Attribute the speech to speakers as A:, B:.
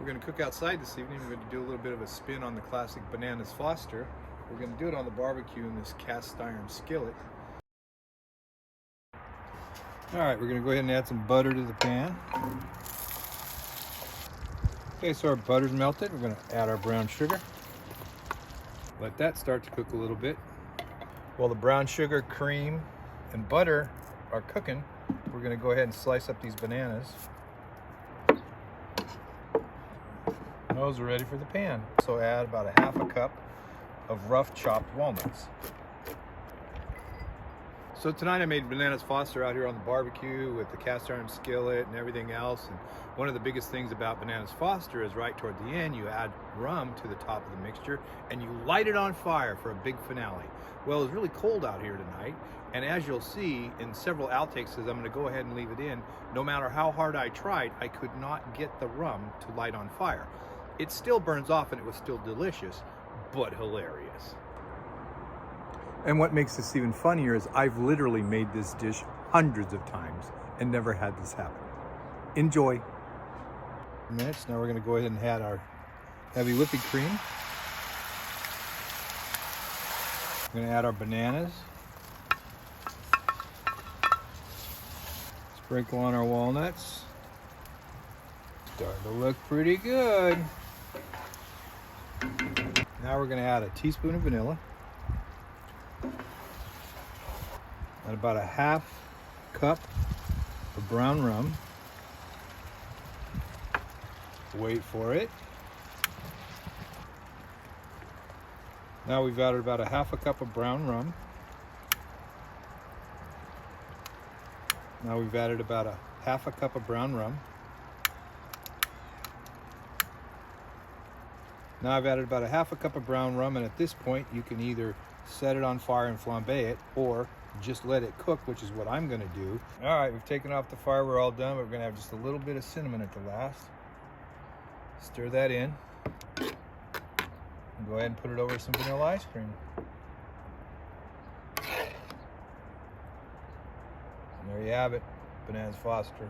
A: We're going to cook outside this evening. We're going to do a little bit of a spin on the classic Bananas Foster. We're going to do it on the barbecue in this cast iron skillet. Alright, we're going to go ahead and add some butter to the pan. Okay, so our butter's melted. We're going to add our brown sugar. Let that start to cook a little bit. While the brown sugar, cream, and butter are cooking, we're going to go ahead and slice up these bananas. Those are ready for the pan. So add about a half a cup of rough chopped walnuts. So tonight I made Bananas Foster out here on the barbecue with the cast iron skillet and everything else. And one of the biggest things about Bananas Foster is right toward the end you add rum to the top of the mixture and you light it on fire for a big finale. Well, it's really cold out here tonight, and as you'll see in several outtakes, as I'm going to go ahead and leave it in, no matter how hard I tried, I could not get the rum to light on fire. It still burns off and it was still delicious, but hilarious. And what makes this even funnier is I've literally made this dish hundreds of times and never had this happen. Enjoy. Minutes. Now we're going to go ahead and add our heavy whipping cream. We're going to add our bananas. Sprinkle on our walnuts. Starting to look pretty good. Now we're going to add a teaspoon of vanilla. And about a half cup of brown rum. Wait for it. Now we've added about a half a cup of brown rum. Now we've added about a half a cup of brown rum. Now I've added about a half a cup of brown rum, and at this point you can either set it on fire and flambe it or just let it cook, which is what I'm going to do. All right, we've taken off the fire, we're all done, but we're going to have just a little bit of cinnamon at the last. Stir that in. And go ahead and put it over some vanilla ice cream. And there you have it, Bananas Foster.